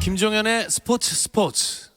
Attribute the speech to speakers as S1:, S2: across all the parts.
S1: 김종현의 스포츠.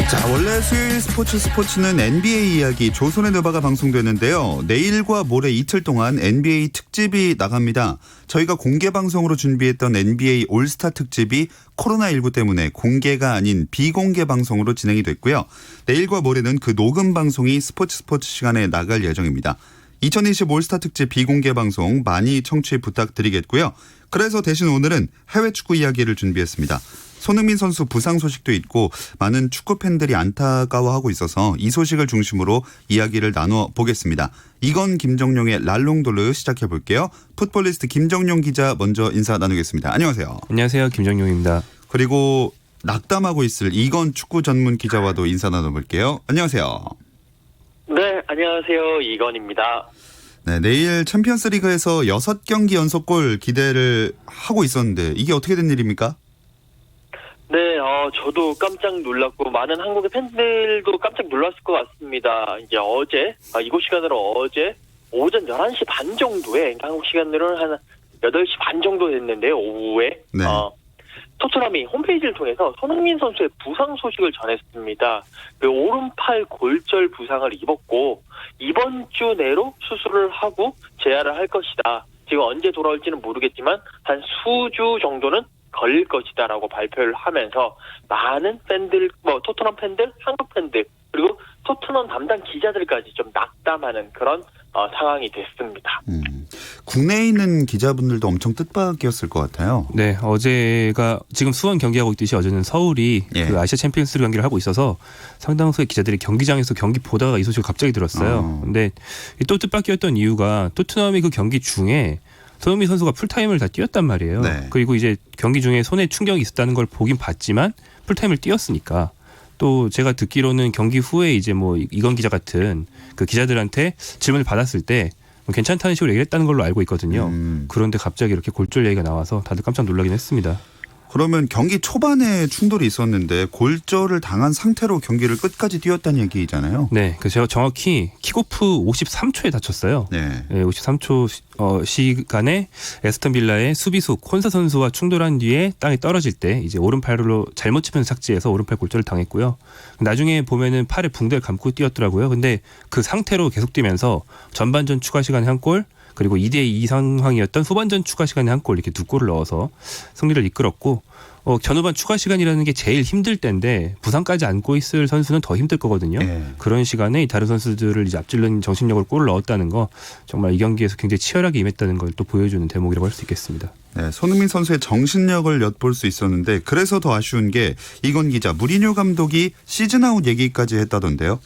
S2: 자, 원래 수요일 스포츠는 NBA 이야기 조선의 누바가 방송되는데요. 내일과 모레 이틀 동안 NBA 특집이 나갑니다. 저희가 공개 방송으로 준비했던 NBA 올스타 특집이 코로나19 때문에 공개가 아닌 비공개 방송으로 진행이 됐고요. 내일과 모레는 그 녹음 방송이 스포츠 시간에 나갈 예정입니다. 2020 올스타 특집 비공개 방송 많이 청취 부탁드리겠고요. 그래서 대신 오늘은 해외 축구 이야기를 준비했습니다. 손흥민 선수 부상 소식도 있고 많은 축구 팬들이 안타까워하고 있어서 이 소식을 중심으로 이야기를 나눠 보겠습니다. 이건 김정용의 랄롱도르 시작해 볼게요. 풋볼리스트 김정용 기자 먼저 인사 나누겠습니다. 안녕하세요.
S3: 안녕하세요. 김정용입니다.
S2: 그리고 낙담하고 있을 이건 축구 전문 기자와도 인사 나눠볼게요. 안녕하세요.
S4: 네, 안녕하세요. 이건입니다.
S2: 네, 내일 챔피언스 리그에서 6경기 연속골 기대를 하고 있었는데 이게 어떻게 된 일입니까?
S4: 네, 저도 깜짝 놀랐고 많은 한국의 팬들도 깜짝 놀랐을 것 같습니다. 이제 어제, 이곳 시간으로 어제 오전 11시 반 정도에, 그러니까 한국 시간으로는 한 8시 반 정도 됐는데요, 오후에.
S2: 네.
S4: 토트넘이 홈페이지를 통해서 손흥민 선수의 부상 소식을 전했습니다. 그 오른팔 골절 부상을 입었고 이번 주 내로 수술을 하고 재활을 할 것이다. 지금 언제 돌아올지는 모르겠지만 한 수주 정도는 걸릴 것이다라고 발표를 하면서 많은 팬들, 토트넘 팬들, 한국 팬들, 그리고 토트넘 담당 기자들까지 좀 낙담하는 그런 상황이 됐습니다.
S2: 국내에 있는 기자분들도 엄청 뜻밖이었을 것 같아요.
S3: 네, 어제가 지금 수원 경기하고 있듯이 어제는 서울이 그 아시아 챔피언스 리그 경기를 하고 있어서 상당수의 기자들이 경기장에서 경기 보다가 이 소식을 갑자기 들었어요. 근데 또 뜻밖이었던 이유가 토트넘이 그 경기 중에 손흥민 선수가 풀타임을 다 뛰었단 말이에요.
S2: 네.
S3: 그리고 이제 경기 중에 손에 충격이 있었다는 걸 보긴 봤지만 풀타임을 뛰었으니까 또 제가 듣기로는 경기 후에 이제 뭐 이건 기자 같은 그 기자들한테 질문을 받았을 때 괜찮다는 식으로 얘기를 했다는 걸로 알고 있거든요. 그런데 갑자기 이렇게 골절 얘기가 나와서 다들 깜짝 놀라긴 했습니다.
S2: 그러면 경기 초반에 충돌이 있었는데 골절을 당한 상태로 경기를 끝까지 뛰었다는 얘기잖아요.
S3: 네, 그래서 제가 정확히 킥오프 53초에 다쳤어요.
S2: 네.
S3: 네, 53초 시간에 에스턴 빌라의 수비수 콘사 선수와 충돌한 뒤에 땅에 떨어질 때 이제 오른팔로 잘못 치면서 착지해서 오른팔 골절을 당했고요. 나중에 보면은 팔에 붕대를 감고 뛰었더라고요. 근데 그 상태로 계속 뛰면서 전반전 추가 시간에 한 골, 그리고 2대2 상황이었던 후반전 추가 시간에 한 골, 이렇게 두 골을 넣어서 승리를 이끌었고, 전후반 추가 시간이라는 게 제일 힘들 때인데 부상까지 안고 있을 선수는 더 힘들 거거든요. 그런 시간에 다른 선수들을 이제 앞질른 정신력으로 골을 넣었다는 거, 정말 이 경기에서 굉장히 치열하게 임했다는 걸 또 보여주는 대목이라고 할 수 있겠습니다.
S2: 네, 손흥민 선수의 정신력을 엿볼 수 있었는데 그래서 더 아쉬운 게 이건 기자, 무리뉴 감독이 시즌 아웃 얘기까지 했다던데요.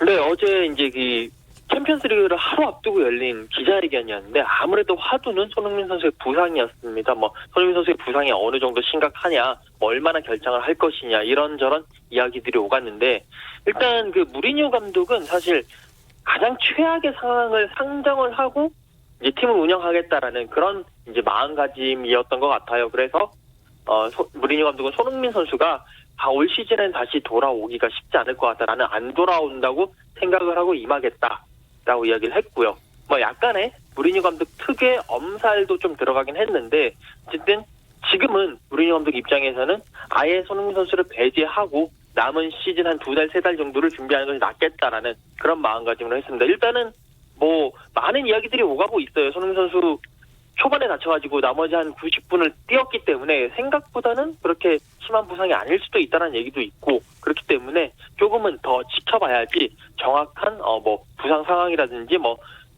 S4: 네, 어제 이제 챔피언스 리그를 하루 앞두고 열린 기자회견이었는데 아무래도 화두는 손흥민 선수의 부상이었습니다. 손흥민 선수의 부상이 어느 정도 심각하냐, 얼마나 결장을 할 것이냐, 이런저런 이야기들이 오갔는데, 일단 그 무리뉴 감독은 사실 가장 최악의 상황을 상정을 하고 이제 팀을 운영하겠다라는 그런 이제 마음가짐이었던 것 같아요. 그래서 무리뉴 감독은 손흥민 선수가 올 시즌엔 다시 돌아오기가 쉽지 않을 것 같다라는, 안 돌아온다고 생각을 하고 임하겠다라고 이야기를 했고요. 약간의 무리뉴 감독 특유의 엄살도 좀 들어가긴 했는데, 어쨌든 지금은 무리뉴 감독 입장에서는 아예 손흥민 선수를 배제하고 남은 시즌 한 2달, 3달 정도를 준비하는 것이 낫겠다라는 그런 마음가짐으로 했습니다. 일단은 많은 이야기들이 오가고 있어요. 손흥민 선수 초반에 다쳐가지고 나머지 한 90분을 뛰었기 때문에 생각보다는 그렇게 심한 부상이 아닐 수도 있다는 얘기도 있고, 그렇기 때문에 조금은 더 지켜봐야지 정확한 부상 상황이라든지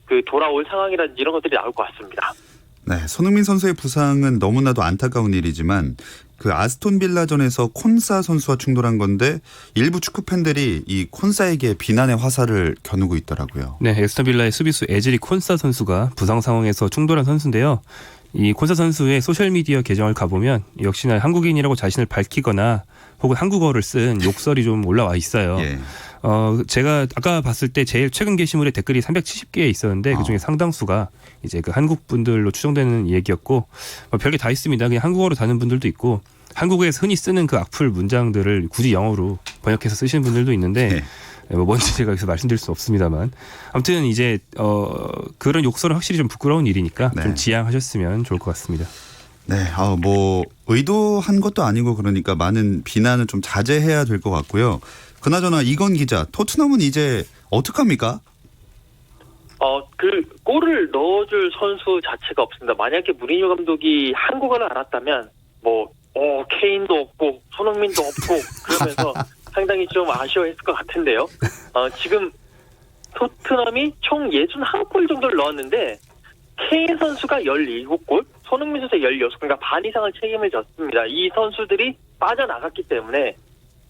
S4: 그 돌아올 상황이라든지 이런 것들이 나올 것 같습니다.
S2: 네, 손흥민 선수의 부상은 너무나도 안타까운 일이지만 그 아스톤 빌라전에서 콘사 선수와 충돌한 건데 일부 축구 팬들이 이 콘사에게 비난의 화살을 겨누고 있더라고요.
S3: 네, 에스턴 빌라의 수비수 에즈리 콘사 선수가 부상 상황에서 충돌한 선수인데요. 이 콘사 선수의 소셜미디어 계정을 가보면 역시나 한국인이라고 자신을 밝히거나 혹은 한국어를 쓴 욕설이 좀 올라와 있어요. 제가 아까 봤을 때 제일 최근 게시물에 댓글이 370개에 있었는데 그중에 상당수가 이제 그 한국 분들로 추정되는 얘기였고 별게 다 있습니다. 그냥 한국어로 다는 분들도 있고 한국에서 흔히 쓰는 그 악플 문장들을 굳이 영어로 번역해서 쓰시는 분들도 있는데 뭐 뭔지 제가 여기서 말씀드릴 수 없습니다만 아무튼 이제 그런 욕설은 확실히 좀 부끄러운 일이니까 좀 지양하셨으면 좋을 것 같습니다.
S2: 네, 뭐 의도한 것도 아니고 그러니까 많은 비난은 좀 자제해야 될 것 같고요. 그나저나 이건 기자, 토트넘은 이제 어떡합니까?
S4: 그 골을 넣어줄 선수 자체가 없습니다. 만약에 무리뉴 감독이 한국어를 알았다면 케인도 없고 손흥민도 없고 그러면서 상당히 좀 아쉬워했을 것 같은데요. 지금 토트넘이 총 61골 정도를 넣었는데 케인 선수가 17골, 손흥민 선수가 16골, 그러니까 반 이상을 책임을 졌습니다. 이 선수들이 빠져나갔기 때문에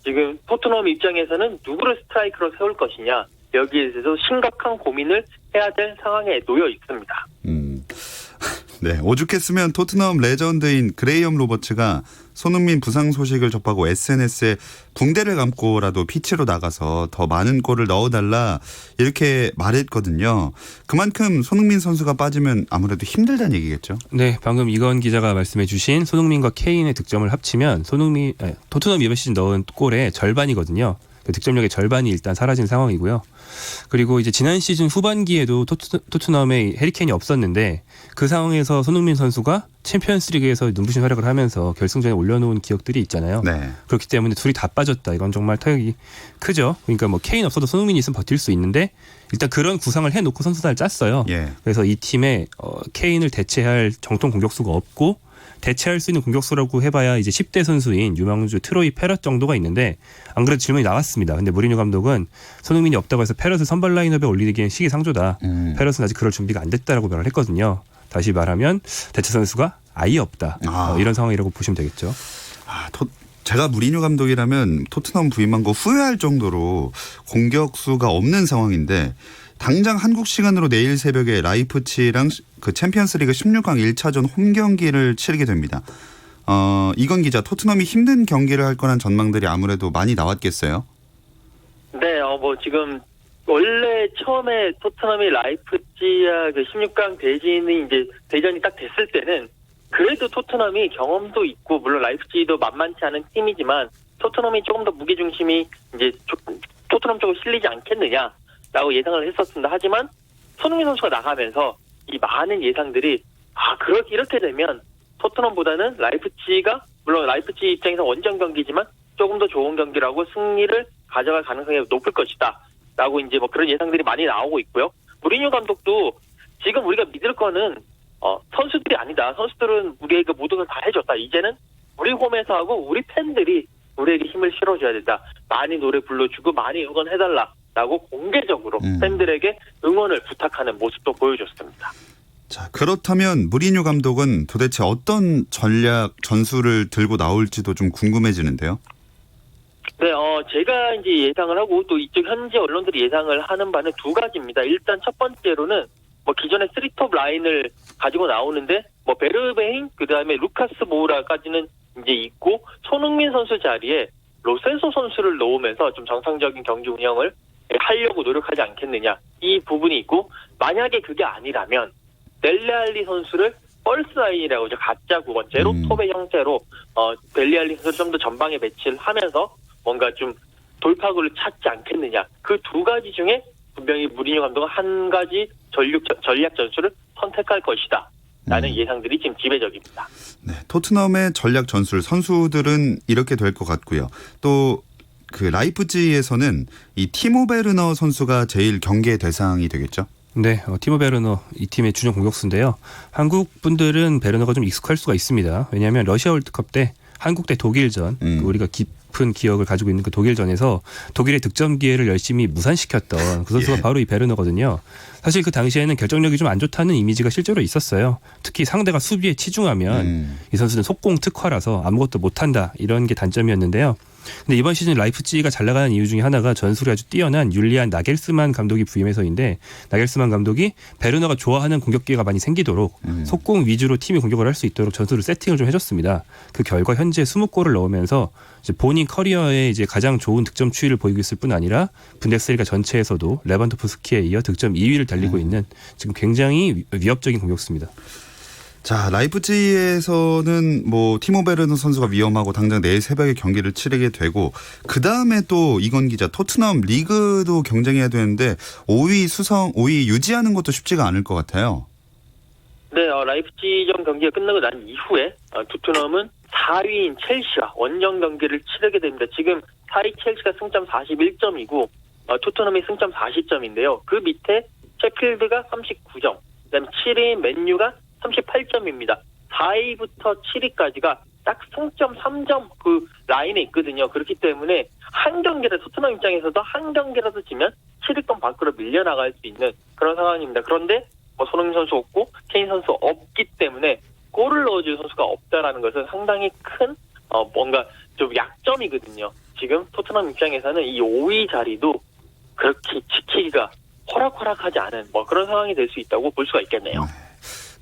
S4: 지금 토트넘 입장에서는 누구를 스트라이크로 세울 것이냐 여기에 대해서 심각한 고민을 해야 될 상황에 놓여 있습니다.
S2: 네, 오죽했으면 토트넘 레전드인 그레이엄 로버츠가 손흥민 부상 소식을 접하고 SNS에 붕대를 감고라도 피치로 나가서 더 많은 골을 넣어달라 이렇게 말했거든요. 그만큼 손흥민 선수가 빠지면 아무래도 힘들다는 얘기겠죠.
S3: 네, 방금 이건 기자가 말씀해 주신 손흥민과 케인의 득점을 합치면 토트넘 이번 시즌 넣은 골의 절반이거든요. 그 득점력의 절반이 일단 사라진 상황이고요. 그리고 이제 지난 시즌 후반기에도 토트넘에 해리케인이 없었는데 그 상황에서 손흥민 선수가 챔피언스리그에서 눈부신 활약을 하면서 결승전에 올려놓은 기억들이 있잖아요.
S2: 네.
S3: 그렇기 때문에 둘이 다 빠졌다. 이건 정말 타격이 크죠. 그러니까 뭐 케인 없어도 손흥민이 있으면 버틸 수 있는데 일단 그런 구상을 해놓고 선수단을 짰어요.
S2: 예.
S3: 그래서 이 팀에 케인을 대체할 정통 공격수가 없고 대체할 수 있는 공격수라고 해봐야 이제 10대 선수인 유망주 트로이 페럿 정도가 있는데 안 그래도 질문이 나왔습니다. 근데 무리뉴 감독은 손흥민이 없다고 해서 페럿을 선발 라인업에 올리기엔 시기상조다. 페럿은 아직 그럴 준비가 안 됐다라고 말을 했거든요. 다시 말하면 대체 선수가 아예 없다. 이런 상황이라고 보시면 되겠죠.
S2: 제가 무리뉴 감독이라면 토트넘 부임한 거 후회할 정도로 공격수가 없는 상황인데 당장 한국 시간으로 내일 새벽에 라이프치히랑 그 챔피언스리그 16강 1차전 홈 경기를 치르게 됩니다. 이건 기자, 토트넘이 힘든 경기를 할 거란 전망들이 아무래도 많이 나왔겠어요?
S4: 네, 지금 원래 처음에 토트넘이 라이프치히와 그 16강 대전이 딱 됐을 때는 그래도 토트넘이 경험도 있고 물론 라이프치히도 만만치 않은 팀이지만 토트넘이 조금 더 무게중심이 이제 토트넘 쪽으로 실리지 않겠느냐라고 예상을 했었습니다. 하지만 손흥민 선수가 나가면서 이 많은 예상들이 이렇게 되면 토트넘보다는 라이프치히가 물론 라이프치히 입장에서 원정 경기지만 조금 더 좋은 경기라고 승리를 가져갈 가능성이 높을 것이다. 라고 이제 그런 예상들이 많이 나오고 있고요. 무리뉴 감독도 지금 우리가 믿을 거는 선수들이 아니다. 선수들은 우리에게 모든 걸 다 해줬다. 이제는 우리 홈에서 하고 우리 팬들이 우리에게 힘을 실어줘야 된다. 많이 노래 불러주고 많이 응원해달라라고 공개적으로 팬들에게 응원을 부탁하는 모습도 보여줬습니다.
S2: 자, 그렇다면 무리뉴 감독은 도대체 어떤 전략 전술을 들고 나올지도 좀 궁금해지는데요.
S4: 네, 제가 이제 예상을 하고 또 이쪽 현지 언론들이 예상을 하는 바는 두 가지입니다. 일단 첫 번째로는 기존의 3톱 라인을 가지고 나오는데 베르베인 그다음에 루카스 모우라까지는 이제 있고 손흥민 선수 자리에 로셀소 선수를 놓으면서 좀 정상적인 경기 운영을 하려고 노력하지 않겠느냐 이 부분이 있고 만약에 그게 아니라면 델레알리 선수를 펄스 라인이라고 하죠. 가짜 9번 제로톱의 형태로 델레알리 선수를 좀 더 전방에 배치를 하면서 뭔가 좀 돌파구를 찾지 않겠느냐. 그 두 가지 중에 분명히 무리뉴 감독은 한 가지 전략 전술을 선택할 것이다. 라는 예상들이 지금 지배적입니다.
S2: 네, 토트넘의 전략 전술 선수들은 이렇게 될 것 같고요. 또 그 라이프치히에서는 이 티모 베르너 선수가 제일 경계 대상이 되겠죠?
S3: 네, 티모 베르너 이 팀의 주전 공격수인데요. 한국 분들은 베르너가 좀 익숙할 수가 있습니다. 왜냐하면 러시아 월드컵 때 한국 대 독일전 우리가 깊은 기억을 가지고 있는 그 독일전에서 독일의 득점 기회를 열심히 무산시켰던 그 선수가 바로 이 베르너거든요. 사실 그 당시에는 결정력이 좀 안 좋다는 이미지가 실제로 있었어요. 특히 상대가 수비에 치중하면 이 선수는 속공 특화라서 아무것도 못한다 이런 게 단점이었는데요. 근데 이번 시즌 라이프치히가 잘 나가는 이유 중에 하나가 전술이 아주 뛰어난 율리안 나겔스만 감독이 부임해서인데 나겔스만 감독이 베르너가 좋아하는 공격기가 많이 생기도록 속공 위주로 팀이 공격을 할 수 있도록 전술을 세팅을 좀 해줬습니다. 그 결과 현재 20골을 넣으면서 이제 본인 커리어에 이제 가장 좋은 득점 추이를 보이고 있을 뿐 아니라 분데스리가 전체에서도 레반도프스키에 이어 득점 2위를 달리고 있는 지금 굉장히 위협적인 공격수입니다.
S2: 자, 라이프치히에서는 뭐 티모 베르너 선수가 위험하고 당장 내일 새벽에 경기를 치르게 되고 그 다음에 또 이건 기자 토트넘 리그도 경쟁해야 되는데 5위 유지하는 것도 쉽지가 않을 것 같아요.
S4: 네, 라이프치히전 경기가 끝나고 난 이후에 토트넘은 4위인 첼시와 원정 경기를 치르게 됩니다. 지금 4위 첼시가 승점 41점이고 토트넘이 승점 40점인데요. 그 밑에 셰필드가 39점, 그다음에 7위인 맨유가 38점입니다. 4위부터 7위까지가 딱 승점 3점 그 라인에 있거든요. 그렇기 때문에 한 경기라도 토트넘 입장에서도 한 경기라도 지면 7위권 밖으로 밀려나갈 수 있는 그런 상황입니다. 그런데 손흥민 선수 없고 케인 선수 없기 때문에 골을 넣어줄 선수가 없다라는 것은 상당히 큰 뭔가 좀 약점이거든요. 지금 토트넘 입장에서는 이 5위 자리도 그렇게 지키기가 호락호락하지 않은 그런 상황이 될 수 있다고 볼 수가 있겠네요.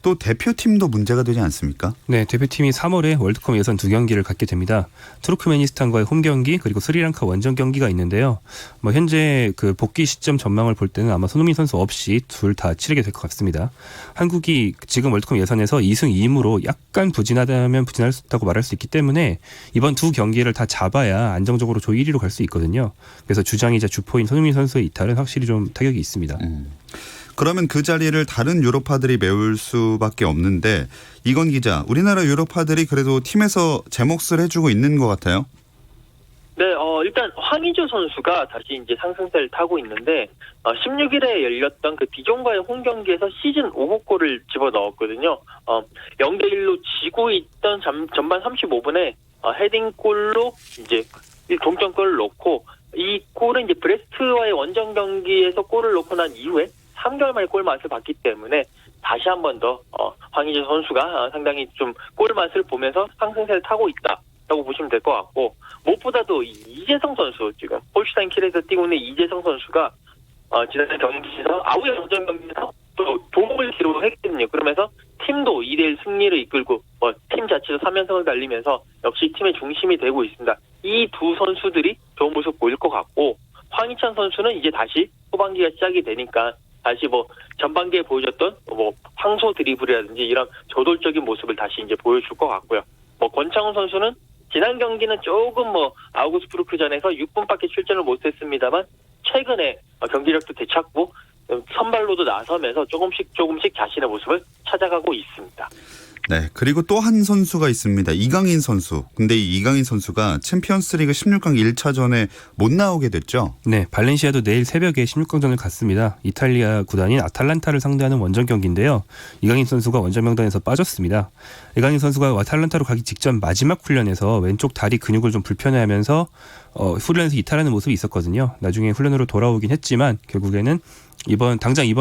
S2: 또 대표팀도 문제가 되지 않습니까?
S3: 네, 대표팀이 3월에 월드컵 예선 2경기를 갖게 됩니다. 투르크메니스탄과의 홈 경기 그리고 스리랑카 원정 경기가 있는데요. 현재 그 복귀 시점 전망을 볼 때는 아마 손흥민 선수 없이 둘 다 치르게 될 것 같습니다. 한국이 지금 월드컵 예선에서 2승 2무로 약간 부진하다면 부진할 수 있다고 말할 수 있기 때문에 이번 두 경기를 다 잡아야 안정적으로 조 1위로 갈 수 있거든요. 그래서 주장이자 주포인 손흥민 선수의 이탈은 확실히 좀 타격이 있습니다.
S2: 그러면 그 자리를 다른 유럽파들이 메울 수밖에 없는데 이건 기자, 우리나라 유럽파들이 그래도 팀에서 제 몫을 해주고 있는 것 같아요.
S4: 네, 일단 황의조 선수가 다시 이제 상승세를 타고 있는데 16일에 열렸던 그 디종과의 홈 경기에서 시즌 5호 골을 집어 넣었거든요. 0대1로 지고 있던 전반 35분에 헤딩골로 이제 동점골을 넣고 이 골은 이제 브레스트와의 원정 경기에서 골을 넣고 난 이후에 3개월 만에 골맛을 봤기 때문에 다시 한 번 더 황의조 선수가 상당히 좀 골맛을 보면서 상승세를 타고 있다라고 보시면 될 것 같고 무엇보다도 이재성 선수 지금 홀슈타인 킬에서 뛰고 있는 이재성 선수가 지난 경기에서 아웃 원정 경기에서 또 도움을 기록했거든요. 그러면서 팀도 2대1 승리를 이끌고 팀 자체도 3연승을 달리면서 역시 팀의 중심이 되고 있습니다. 이 두 선수들이 좋은 모습 보일 것 같고 황희찬 선수는 이제 다시 후반기가 시작이 되니까 다시 전반기에 보여줬던 황소 드리블이라든지 이런 저돌적인 모습을 다시 이제 보여줄 것 같고요. 권창훈 선수는 지난 경기는 조금 아우그스부르크전에서 6분밖에 출전을 못했습니다만 최근에 경기력도 되찾고 선발로도 나서면서 조금씩 자신의 모습을 찾아가고 있습니다.
S2: 네, 그리고 또 한 선수가 있습니다. 이강인 선수. 근데 이 이강인 선수가 챔피언스리그 16강 1차전에 못 나오게 됐죠?
S3: 네, 발렌시아도 내일 새벽에 16강전을 갖습니다. 이탈리아 구단인 아탈란타를 상대하는 원정 경기인데요. 이강인 선수가 원정 명단에서 빠졌습니다. 이강인 선수가 아탈란타로 가기 직전 마지막 훈련에서 왼쪽 다리 근육을 좀 불편해하면서 훈련에서 이탈하는 모습이 있었거든요. 나중에 훈련으로 돌아오긴 했지만 결국에는 이번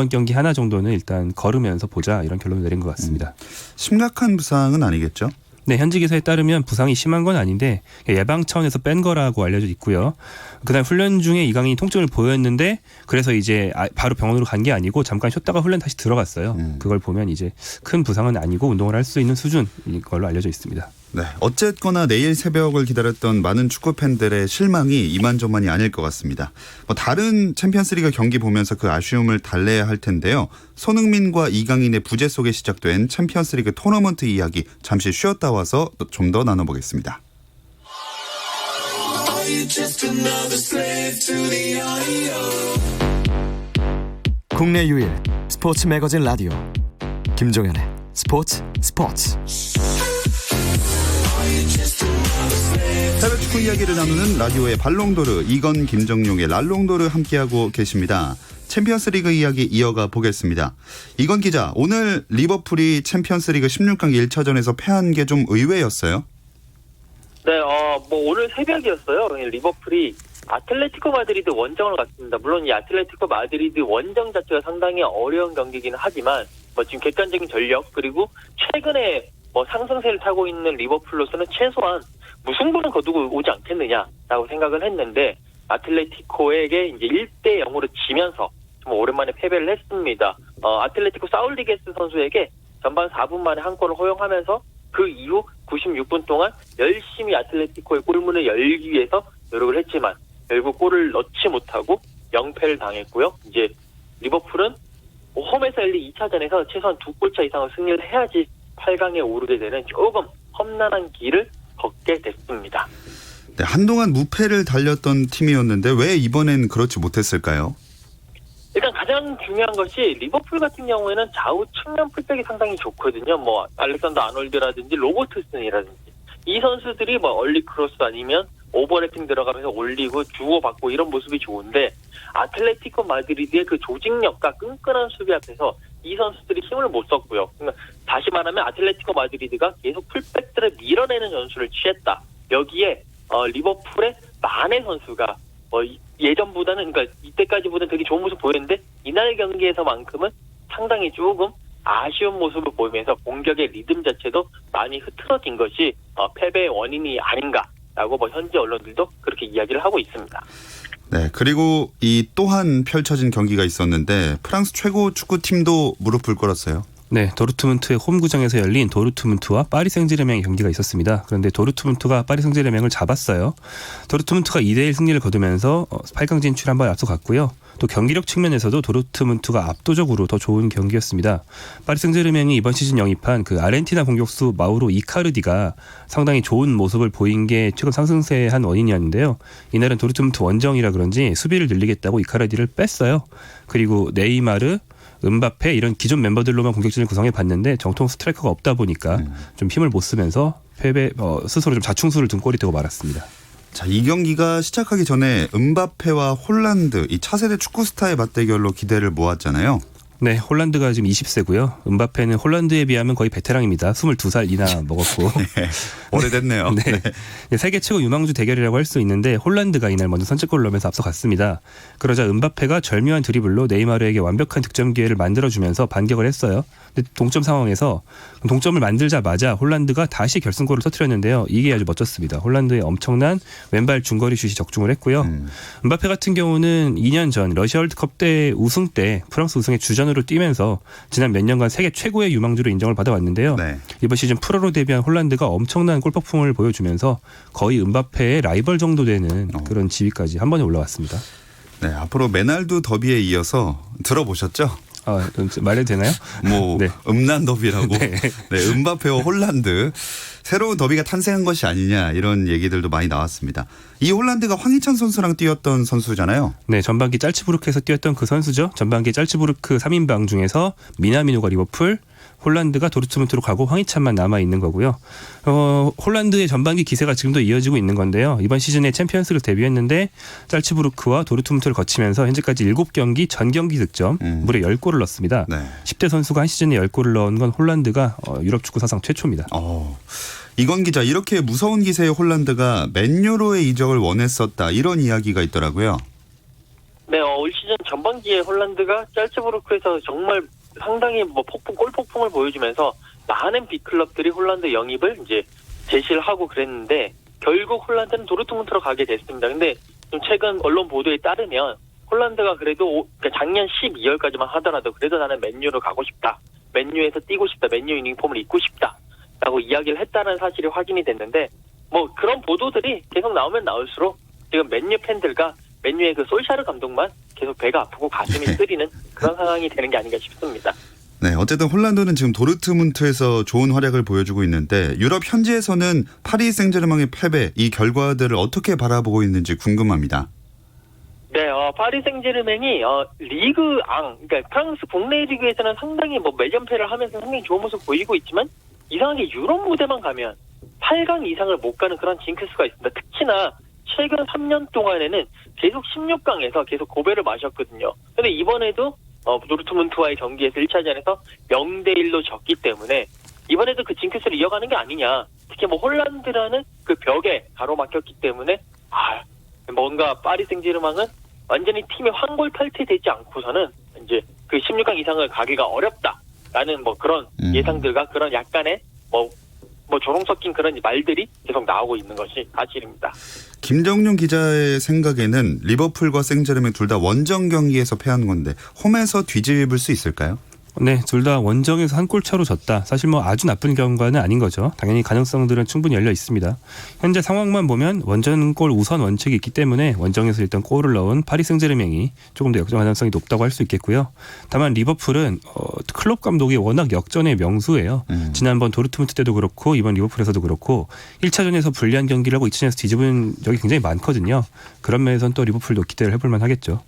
S3: 경기 하나 정도는 일단 걸으면서 보자 이런 결론을 내린 것 같습니다.
S2: 심각한 부상은 아니겠죠?
S3: 네, 현지 기사에 따르면 부상이 심한 건 아닌데 예방 차원에서 뺀 거라고 알려져 있고요. 그다음 훈련 중에 이강인이 통증을 보였는데 그래서 이제 바로 병원으로 간 게 아니고 잠깐 쉬었다가 훈련 다시 들어갔어요. 그걸 보면 이제 큰 부상은 아니고 운동을 할 수 있는 수준인 걸로 알려져 있습니다.
S2: 네, 어쨌거나 내일 새벽을 기다렸던 많은 축구 팬들의 실망이 이만저만이 아닐 것 같습니다. 다른 챔피언스리그 경기 보면서 그 아쉬움을 달래야 할 텐데요. 손흥민과 이강인의 부재 속에 시작된 챔피언스리그 토너먼트 이야기 잠시 쉬었다 와서 좀 더 나눠보겠습니다.
S5: 국내 유일 스포츠 매거진 라디오 김종현의 스포츠.
S2: 해외 축구 이야기를 나누는 라디오의 발롱도르, 이건 김정용의 랄롱도르 함께하고 계십니다. 챔피언스리그 이야기 이어가 보겠습니다. 이건 기자, 오늘 리버풀이 챔피언스리그 16강 1차전에서 패한 게 좀 의외였어요?
S4: 네, 오늘 새벽이었어요. 리버풀이 아틀레티코 마드리드 원정을 갔습니다. 물론 이 아틀레티코 마드리드 원정 자체가 상당히 어려운 경기이긴 하지만 지금 객관적인 전력 그리고 최근에 뭐 상승세를 타고 있는 리버풀로서는 최소한 무승부는 거두고 오지 않겠느냐라고 생각을 했는데 아틀레티코에게 이제 1대 0으로 지면서 좀 오랜만에 패배를 했습니다. 아틀레티코 사울리게스 선수에게 전반 4분 만에 한 골을 허용하면서 그 이후 96분 동안 열심히 아틀레티코의 골문을 열기 위해서 노력을 했지만 결국 골을 넣지 못하고 0패를 당했고요. 이제 리버풀은 홈에서 열린 2차전에서 최소한 2골차 이상을 승리를 해야지 8강에 오르게 되는 조금 험난한 길을 걷게 됐습니다.
S2: 네, 한동안 무패를 달렸던 팀이었는데 왜 이번엔 그렇지 못했을까요?
S4: 일단 가장 중요한 것이 리버풀 같은 경우에는 좌우 측면 풀백이 상당히 좋거든요. 뭐 알렉산더 아놀드라든지 로버트슨이라든지 이 선수들이 뭐 얼리 크로스 아니면 오버래핑 들어가면서 올리고 주고받고 이런 모습이 좋은데 아틀레티코 마드리드의 그 조직력과 끈끈한 수비 앞에서 이 선수들이 힘을 못 썼고요. 그러니까 다시 말하면 아틀레티코 마드리드가 계속 풀백들을 밀어내는 전술을 취했다. 여기에 리버풀의 마네 선수가 예전보다는 그러니까 이때까지보다는 되게 좋은 모습 보였는데 이날 경기에서만큼은 상당히 조금 아쉬운 모습을 보이면서 공격의 리듬 자체도 많이 흐트러진 것이 패배의 원인이 아닌가라고 현지 언론들도 그렇게 이야기를 하고 있습니다.
S2: 네, 그리고 이 또한 펼쳐진 경기가 있었는데 프랑스 최고 축구팀도 무릎을 꿇었어요.
S3: 네, 도르트문트의 홈구장에서 열린 도르트문트와 파리 생제르맹의 경기가 있었습니다. 그런데 도르트문트가 파리 생제르맹을 잡았어요. 도르트문트가 2대1 승리를 거두면서 8강 진출 한번 앞서갔고요. 또 경기력 측면에서도 도르트문트가 압도적으로 더 좋은 경기였습니다. 파리 생제르맹이 이번 시즌 영입한 그 아르헨티나 공격수 마우로 이카르디가 상당히 좋은 모습을 보인 게 최근 상승세의 한 원인이었는데요. 이날은 도르트문트 원정이라 그런지 수비를 늘리겠다고 이카르디를 뺐어요. 그리고 네이마르, 음바페 이런 기존 멤버들로만 공격진을 구성해 봤는데 정통 스트라이커가 없다 보니까 좀 힘을 못 쓰면서 스스로 좀 자충수를 둔 꼴이 되고 말았습니다.
S2: 자, 이 경기가 시작하기 전에 음바페와 홀란드 이 차세대 축구 스타의 맞대결로 기대를 모았잖아요.
S3: 네, 홀란드가 지금 20세고요. 음바페는 홀란드에 비하면 거의 베테랑입니다. 22살이나 먹었고.
S2: 네, 오래됐네요.
S3: 네. 세계 최고 유망주 대결이라고 할 수 있는데 홀란드가 이날 먼저 선제골을 넣으면서 앞서갔습니다. 그러자 음바페가 절묘한 드리블로 네이마르에게 완벽한 득점 기회를 만들어주면서 반격을 했어요. 근데 동점 상황에서 동점을 만들자마자 홀란드가 다시 결승골을 터뜨렸는데요. 이게 아주 멋졌습니다. 홀란드의 엄청난 왼발 중거리 슛이 적중을 했고요. 음바페 같은 경우는 2년 전 러시아 월드컵 때 우승 때 프랑스 우승의 주전으로 뛰면서 지난 몇 년간 세계 최고의 유망주로 인정을 받아왔는데요.
S2: 네.
S3: 이번 시즌 프로로 데뷔한 홀란드가 엄청난 골퍼풍을 보여주면서 거의 음바페의 라이벌 정도 되는 그런 지위까지 한 번에 올라왔습니다.
S2: 네, 앞으로 메날두 더비에 이어서 들어보셨죠?
S3: 말해도 되나요?
S2: 네. 음란 더비라고.
S3: 네.
S2: 네, 음바페와 홀란드 새로운 더비가 탄생한 것이 아니냐 이런 얘기들도 많이 나왔습니다. 이 홀란드가 황희찬 선수랑 뛰었던 선수잖아요.
S3: 네, 전반기 짤츠부르크에서 뛰었던 그 선수죠. 전반기 짤츠부르크 3인방 중에서 미나미노가 리버풀, 홀란드가 도르트문트로 가고 황희찬만 남아있는 거고요. 홀란드의 전반기 기세가 지금도 이어지고 있는 건데요. 이번 시즌에 챔피언스를 데뷔했는데 짤츠부르크와 도르트문트를 거치면서 현재까지 7경기 전 경기 득점 무려 10골을 넣었습니다. 네. 10대 선수가 한 시즌에 10골을 넣은 건 홀란드가 유럽 축구 사상 최초입니다.
S2: 이건 기자, 이렇게 무서운 기세의 홀란드가 맨유로의 이적을 원했었다 이런 이야기가 있더라고요.
S4: 네, 올 시즌 전반기에 홀란드가 짤츠부르크에서 정말 상당히 골 폭풍을 보여주면서 많은 빅클럽들이 홀란드 영입을 이제 제시를 하고 그랬는데 결국 홀란드는 도르트문트로 가게 됐습니다. 근데 좀 최근 언론 보도에 따르면 홀란드가 그래도 작년 12월까지만 하더라도 그래도 나는 맨유로 가고 싶다. 맨유에서 뛰고 싶다. 맨유 유니폼을 입고 싶다라고 이야기를 했다는 사실이 확인이 됐는데 그런 보도들이 계속 나오면 나올수록 지금 맨유 팬들과 맨유의 그 솔샤르 감독만 계속 배가 아프고 가슴이 쓰리는 그런 상황이 되는 게 아닌가 싶습니다.
S2: 네, 어쨌든 홀란드는 지금 도르트문트에서 좋은 활약을 보여주고 있는데 유럽 현지에서는 파리 생제르맹의 패배 이 결과들을 어떻게 바라보고 있는지 궁금합니다.
S4: 네, 파리 생제르맹이 리그앙, 그러니까 프랑스 국내 리그에서는 상당히 몇 연패를 하면서 상당히 좋은 모습 보이고 있지만 이상하게 유럽 무대만 가면 8강 이상을 못 가는 그런 징크스가 있습니다. 특히나 최근 3년 동안에는 계속 16강에서 계속 고배를 마셨거든요. 근데 이번에도 도르트문트와의 경기에서 1차전에서 0대1로 졌기 때문에 이번에도 그 징크스를 이어가는 게 아니냐. 특히 홀란드라는 그 벽에 가로막혔기 때문에 뭔가 파리 생제르맹은 완전히 팀이 환골탈퇴되지 않고서는 이제 그 16강 이상을 가기가 어렵다라는 그런 예상들과 그런 약간의 뭐 조롱 섞인 그런 말들이 계속 나오고 있는 것이 사실입니다.
S2: 김정용 기자의 생각에는 리버풀과 생제르맹 둘 다 원정 경기에서 패한 건데 홈에서 뒤집을 수 있을까요?
S3: 네, 둘 다 원정에서 한 골 차로 졌다. 사실 뭐 아주 나쁜 결과는 아닌 거죠. 당연히 가능성들은 충분히 열려 있습니다. 현재 상황만 보면 원정골 우선 원칙이 있기 때문에 원정에서 일단 골을 넣은 파리 생제르맹이 조금 더 역전 가능성이 높다고 할 수 있겠고요. 다만 리버풀은 클롭 감독이 워낙 역전의 명수예요. 지난번 도르트문트 때도 그렇고 이번 리버풀에서도 그렇고 1차전에서 불리한 경기를 하고 2차전에서 뒤집은 적이 굉장히 많거든요. 그런 면에서는 또 리버풀도 기대를 해볼 만하겠죠.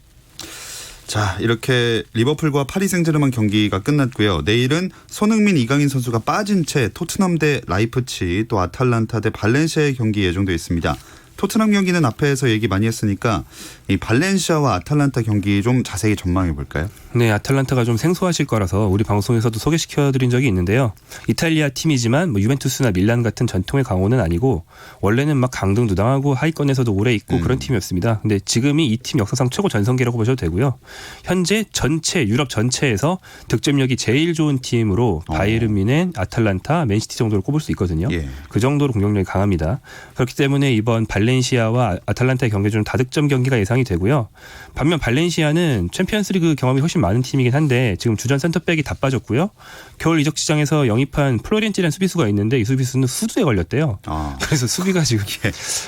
S2: 자, 이렇게 리버풀과 파리 생제르맹 경기가 끝났고요. 내일은 손흥민, 이강인 선수가 빠진 채 토트넘 대 라이프치 또 아탈란타 대 발렌시아의 경기 예정되어 있습니다. 토트넘 경기는 앞에서 얘기 많이 했으니까 이 발렌시아와 아탈란타 경기 좀 자세히 전망해 볼까요?
S3: 네, 아탈란타가 좀 생소하실 거라서 우리 방송에서도 소개시켜드린 적이 있는데요. 이탈리아 팀이지만 뭐 유벤투스나 밀란 같은 전통의 강호는 아니고 원래는 막 강등도 당하고 하위권에서도 오래 있고 그런 팀이었습니다. 근데 지금이 이 팀 역사상 최고 전성기라고 보셔도 되고요. 현재 전체 유럽 전체에서 득점력이 제일 좋은 팀으로 바이에른 뮌헨, 아탈란타, 맨시티 정도를 꼽을 수 있거든요.
S2: 예.
S3: 그 정도로 공격력이 강합니다. 그렇기 때문에 이번 발렌시아와 아탈란타의 경기 중 다득점 경기가 예상이 되고요. 반면 발렌시아는 챔피언스리그 경험이 훨씬 많은 팀이긴 한데 지금 주전 센터백이 다 빠졌고요. 겨울 이적 시장에서 영입한 플로렌티라는 수비수가 있는데 이 수비수는 수두에 걸렸대요. 그래서 수비가 지금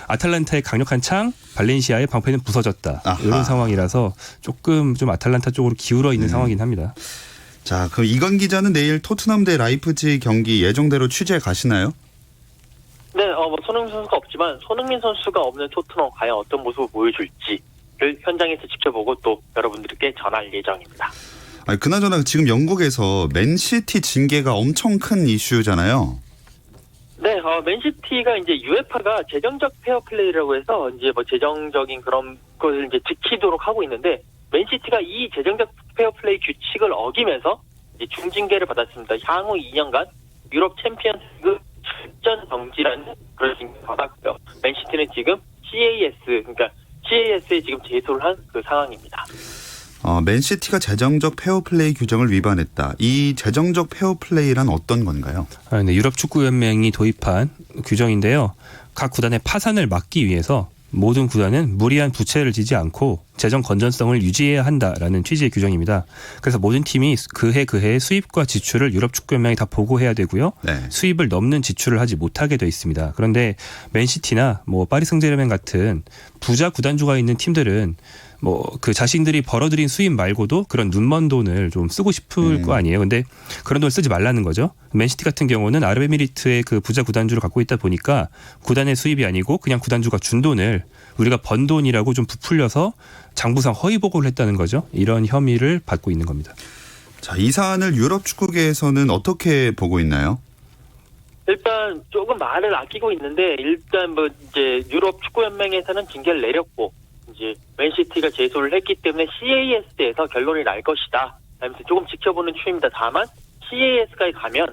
S3: 아탈란타의 강력한 창, 발렌시아의 방패는 부서졌다.
S2: 아하.
S3: 이런 상황이라서 조금 좀 아탈란타 쪽으로 기울어 있는 상황이긴 합니다.
S2: 자, 그럼 이건 기자는 내일 토트넘 대 라이프치 경기 예정대로 취재 가시나요?
S4: 네, 뭐 손흥민 선수가 없지만 손흥민 선수가 없는 토트넘 과연 어떤 모습을 보여줄지를 현장에서 지켜보고 또 여러분들께 전할 예정입니다.
S2: 아니, 그나저나 지금 영국에서 맨시티 징계가 엄청 큰 이슈잖아요.
S4: 네, 맨시티가 이제 UEFA가 재정적 페어플레이라고 해서 이제 뭐 재정적인 그런 것을 이제 지키도록 하고 있는데 맨시티가 이 재정적 페어플레이 규칙을 어기면서 이제 중징계를 받았습니다. 향후 2년간 유럽 챔피언스리그 출전 정지라는 그런 징계를 받았고요. 맨시티는 지금 CAS에 지금 제소를 한 그 상황입니다.
S2: 맨시티가 재정적 페어플레이 규정을 위반했다. 이 재정적 페어플레이란 어떤 건가요?
S3: 네, 유럽 축구 연맹이 도입한 규정인데요. 각 구단의 파산을 막기 위해서 모든 구단은 무리한 부채를 지지 않고 재정 건전성을 유지해야 한다라는 취지의 규정입니다. 그래서 모든 팀이 그해 수입과 지출을 유럽 축구 연맹이 다 보고해야 되고요.
S2: 네.
S3: 수입을 넘는 지출을 하지 못하게 돼 있습니다. 그런데 맨시티나 뭐 파리 생제르맹 같은 부자 구단주가 있는 팀들은 뭐 그 자신들이 벌어들인 수입 말고도 그런 눈먼 돈을 좀 쓰고 싶을 거 아니에요. 근데 그런 돈을 쓰지 말라는 거죠. 맨시티 같은 경우는 아랍에미리트의 그 부자 구단주를 갖고 있다 보니까 구단의 수입이 아니고 그냥 구단주가 준 돈을 우리가 번 돈이라고 좀 부풀려서 장부상 허위 보고를 했다는 거죠. 이런 혐의를 받고 있는 겁니다.
S2: 자, 이 사안을 유럽 축구계에서는 어떻게 보고 있나요?
S4: 일단 조금 말을 아끼고 있는데 일단 뭐 이제 유럽 축구 연맹에서는 징계를 내렸고 이제 맨시티가 제소를 했기 때문에 CAS에서 결론이 날 것이다. 하면서 조금 지켜보는 추입니다. 다만 CAS까지 가면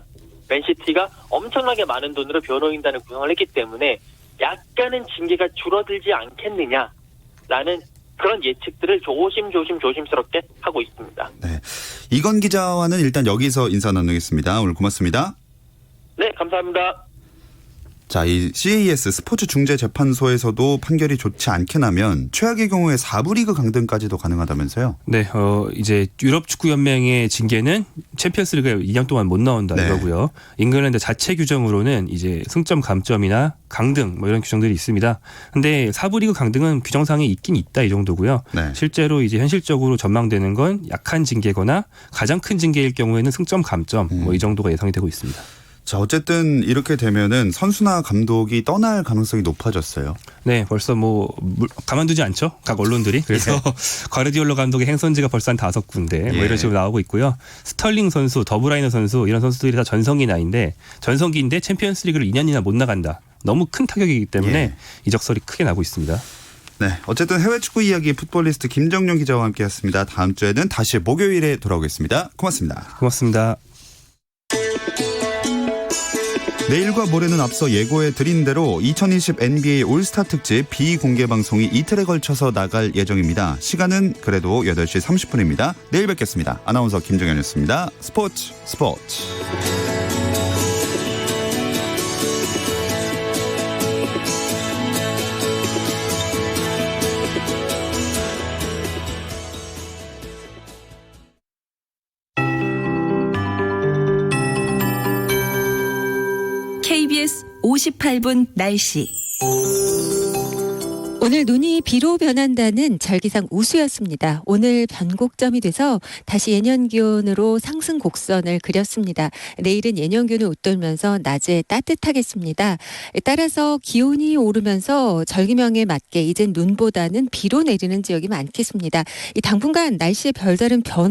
S4: 맨시티가 엄청나게 많은 돈으로 변호인단을 구성을 했기 때문에 약간은 징계가 줄어들지 않겠느냐라는 그런 예측들을 조심스럽게 하고 있습니다.
S2: 네, 이건 기자와는 일단 여기서 인사 나누겠습니다. 오늘 고맙습니다.
S4: 네, 감사합니다.
S2: 자, 이 CAS 스포츠중재재판소에서도 판결이 좋지 않게 나면 최악의 경우에 4부 리그 강등까지도 가능하다면서요?
S3: 네, 이제 유럽 축구 연맹의 징계는 챔피언스리그에 2년 동안 못 나온다
S2: 네.
S3: 이거고요. 잉글랜드 자체 규정으로는 이제 승점 감점이나 강등 뭐 이런 규정들이 있습니다. 근데 4부 리그 강등은 규정상에 있긴 있다 이 정도고요.
S2: 네.
S3: 실제로 이제 현실적으로 전망되는 건 약한 징계거나 가장 큰 징계일 경우에는 승점 감점 뭐 이 정도가 예상이 되고 있습니다.
S2: 자, 어쨌든 이렇게 되면은 선수나 감독이 떠날 가능성이 높아졌어요.
S3: 네, 벌써 뭐 가만두지 않죠. 각 언론들이. 그래서 과르디올라 감독의 행선지가 벌써 한 5군데 뭐 이런 식으로 나오고 있고요. 스털링 선수, 더브라이너 선수 이런 선수들이 다 전성기인데 챔피언스리그를 2년이나 못 나간다. 너무 큰 타격이기 때문에 이적설이 크게 나고 있습니다.
S2: 네, 어쨌든 해외 축구 이야기 풋볼리스트 김정용 기자와 함께했습니다. 다음 주에는 다시 목요일에 돌아오겠습니다. 고맙습니다.
S3: 고맙습니다.
S2: 내일과 모레는 앞서 예고해 드린 대로 2020 NBA 올스타 특집 비공개 방송이 이틀에 걸쳐서 나갈 예정입니다. 시간은 그래도 8시 30분입니다. 내일 뵙겠습니다. 아나운서 김정현이었습니다. 스포츠.
S6: 7시 58분 날씨.
S7: 오늘 눈이 비로 변한다는 절기상 우수였습니다. 오늘 변곡점이 돼서 다시 예년 기온으로 상승 곡선을 그렸습니다. 내일은 예년 기온을 웃돌면서 낮에 따뜻하겠습니다. 따라서 기온이 오르면서 절기명에 맞게 이젠 눈보다는 비로 내리는 지역이 많겠습니다. 이 당분간 날씨의 별다른 변화